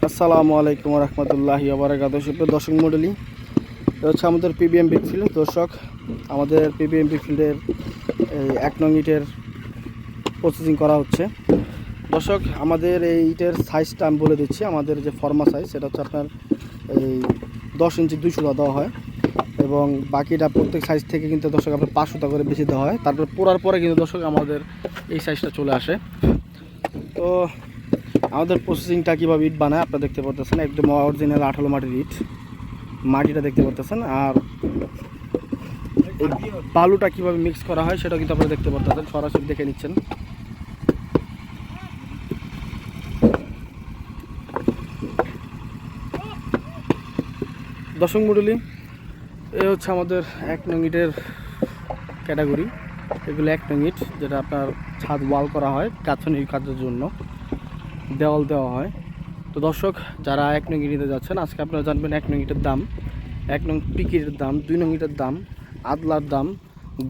আসসালামু আলাইকুম রহমতুল্লাহি ওয়া বারাকাতুহু। সুপ্রিয় দর্শক মণ্ডলী, এটা হচ্ছে আমাদের পিবিএম বিগফিল্ড। দর্শক, আমাদের পিবিএম বিগফিল্ডের এই 1 নং ইটের প্রসেসিং করা হচ্ছে। দর্শক, আমাদের এই ইটের সাইজটা আমি বলে দিচ্ছি। আমাদের যে ফর্মা সাইজ সেটা হচ্ছে আপনার এই 10 ইঞ্চি 200 দেওয়া হয়, এবং বাকিটা প্রত্যেক সাইজ থেকে কিন্তু দর্শক আপনার 500 করে বেশি দেওয়া হয়। তারপর পোড়ার পরে কিন্তু দর্শক আমাদের এই সাইজটা চলে আসে। তো আমাদের প্রসেসিংটা কীভাবে ইট বানায় আপনারা দেখতে পারতেছেন। একদম অরিজিনাল 18 মাটির ইট, মাটিটা দেখতে পারতেছেন। আর এই বালুটা কীভাবে মিক্স করা হয় সেটা কিন্তু আপনারা দেখতে পারতেছেন, সরাসরি দেখে নিচ্ছেন। দর্শক মণ্ডলী, এ হচ্ছে আমাদের 1 নং ইটের ক্যাটাগরি। এগুলো 1 নং ইট, যেটা আপনার ছাদ ওয়াল করা হয় গাঁথনির কাজের জন্য, দেওয়াল দেওয়া হয়। তো দর্শক, যারা 1 নং ইট নিতে যাচ্ছেন, আজকে আপনারা জানবেন 1 নং ইটের দাম, 1 নং পিকের দাম, 2 নং ইটের দাম, আদলার দাম,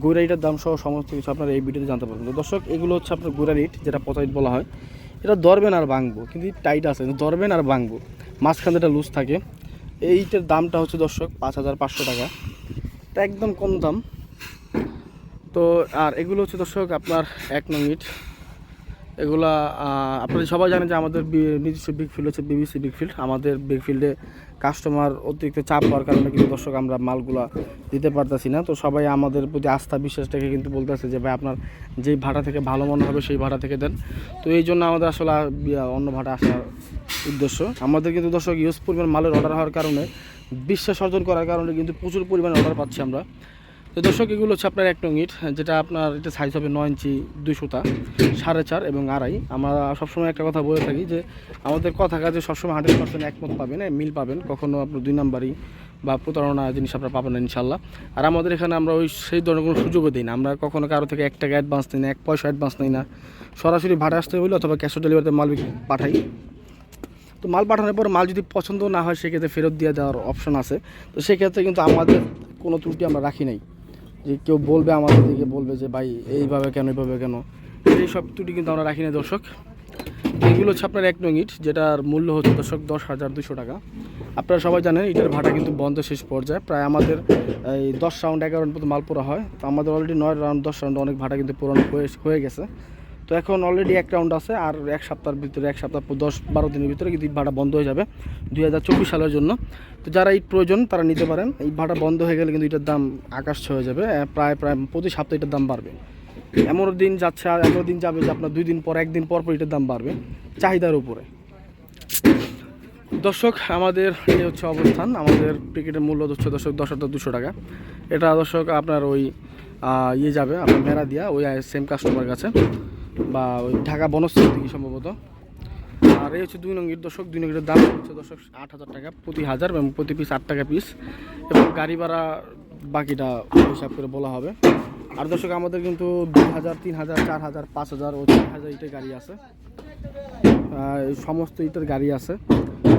গোড়া ইটের দাম সহ সমস্ত কিছু আপনারা এই ভিডিওতে জানতে পারবেন। তো দর্শক, এগুলো হচ্ছে আপনার গোড়ার ইট, যেটা পচা ইট বলা হয়। এটা ধরবেন আর ভাঙবো, কিন্তু টাইট আছে, ধরবেন আর ভাঙবো, মাঝখানে এটা লুজ থাকে। এই ইটের দামটা হচ্ছে দর্শক 5500 টাকা। এটা একদম কম দাম। তো আর এগুলো হচ্ছে দর্শক আপনার 1 নং ইট। এগুলা আপনারা সবাই জানেন যে আমাদের নিজস্ব বিগফিল্ড হচ্ছে বিবিসি বিগফিল্ড। আমাদের বিগফিল্ডে কাস্টমার অতিরিক্ত চাপ হওয়ার কারণে কিন্তু দর্শক আমরা মালগুলা দিতে পারতেছি না। তো সবাই আমাদের প্রতি আস্থা বিশ্বাসটাকে কিন্তু বলতেছে যে ভাই, আপনার যেই ভাড়া থেকে ভালো মনে হবে সেই ভাড়া থেকে দেন। তো এই জন্য আমাদের আসলে অন্য ভাড়া আসার উদ্দেশ্য। আমাদের কিন্তু দর্শক ইউজ পরিমাণ মালের অর্ডার হওয়ার কারণে, বিশ্বাস অর্জন করার কারণে কিন্তু প্রচুর পরিমাণে অর্ডার পাচ্ছি আমরা। তো দর্শক, এগুলো হচ্ছে আপনার 1 নং ইট, যেটা আপনার এটা সাইজ হবে 9 ইঞ্চি 200, 4.5 এবং 2.5। আমরা সবসময় একটা কথা বলে থাকি যে আমাদের কথা কাজে সবসময় 100% একমত পাবেন, মিল পাবেন। কখনো আপনার 2 নাম্বারই বা প্রতারণা জিনিস আপনারা পাবেন না ইনশাল্লাহ। আর আমাদের এখানে আমরা সেই ধরনের কোনো সুযোগও দিই না। আমরা কখনো কারো থেকে 1 টাকা অ্যাডভান্স নিই না, 1 পয়সা অ্যাডভান্স নিই না। সরাসরি ভাড়া আসতে হইলে অথবা ক্যাশ অন ডেলিভারিতে মাল পাঠাই। তো মাল পাঠানোর পর মাল যদি পছন্দ না হয়, সেক্ষেত্রে ফেরত দিয়ে দেওয়ার অপশন আছে। তো সেক্ষেত্রে কিন্তু আমাদের কোনো ত্রুটি আমরা রাখি নাই, যে কেউ বলবে আমাদের দিকে বলবে যে ভাই এইভাবে কেন, এইভাবে কেন, এই সব ত্রুটি কিন্তু আমরা রাখি না দর্শক। এইগুলো হচ্ছে আপনার 1 নং ইট, যেটার মূল্য হচ্ছে দর্শক 10,200 টাকা। আপনারা সবাই জানেন ইটের ভাড়া কিন্তু বন্ধ শেষ পর্যায়ে। প্রায় আমাদের এই 10 রাউন্ড 11 রাউন্ড পর্যন্ত মাল পোড়া হয়। তো আমাদের অলরেডি 9 রাউন্ড 10 রাউন্ড অনেক ভাড়া কিন্তু পুরানো হয়ে গেছে। তো এখন অলরেডি 1 রাউন্ড আছে, আর 1 সপ্তাহের ভিতরে, 1 সপ্তাহ 10-12 দিনের ভিতরে কিন্তু ইট ভাড়া বন্ধ হয়ে যাবে 2024 সালের জন্য। তো যারা ইট প্রয়োজন তারা নিতে পারেন। এই ভাড়া বন্ধ হয়ে গেলে কিন্তু ইটের দাম আকাশ ছুঁয়ে যাবে। প্রায় প্রতি সপ্তাহে ইটের দাম বাড়বে। এমন দিন যাচ্ছে, আর এমন দিন যাবে যে আপনার 2 দিন পর, 1 দিন পর ইটের দাম বাড়বে চাহিদার উপরে। দর্শক, আমাদের এই হচ্ছে অবস্থান। আমাদের টিকিটের মূল্য হচ্ছে দর্শক 10,200 টাকা। এটা দর্শক আপনার ওই যাবে আপনার মেরা দিয়া, ওই সেম কাস্টমার কাছে, বা ওই ঢাকা বনশ্রী থেকে সম্ভবত। আর এই হচ্ছে 2 নং ইট দর্শক। 2 নং ইটের দাম হচ্ছে দর্শক 8,000 টাকা প্রতি 1000, এবং প্রতি পিস 8 টাকা পিস, এবং গাড়ি ভাড়া বাকিটা হিসাব করে বলা হবে। আর দর্শক, আমাদের কিন্তু 2,000, 3,000, 4,000, 5,000 ও 6,000 ইটের গাড়ি আছে। সমস্ত ইটের গাড়ি আছে।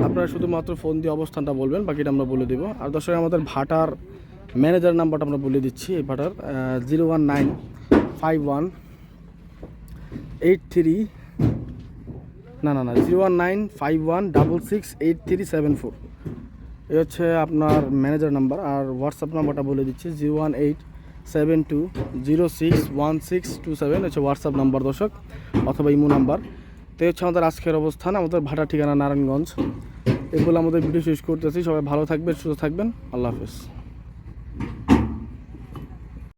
আপনারা শুধুমাত্র ফোন দিয়ে অবস্থানটা বলবেন, বাকিটা আমরা বলে দেবো। আর দর্শক, আমাদের ভাটার ম্যানেজার নাম্বারটা আমরা বলে দিচ্ছি। এই ভাটার 01951668374। এই হচ্ছে আপনার ম্যানেজার নাম্বার। আর হোয়াটসঅ্যাপ নাম্বারটা বলে দিচ্ছি 01872061627 হচ্ছে হোয়াটসঅ্যাপ নাম্বার দর্শক, অথবা ইমো নাম্বার। তো হচ্ছে আমাদের আজকের অবস্থান। আমাদের ভাটার ঠিকানা নারায়ণগঞ্জ। এগুলো আমাদের ভিডিও শেষ করতেছি। সবাই ভালো থাকবেন, সুস্থ থাকবেন। আল্লাহ হাফেজ।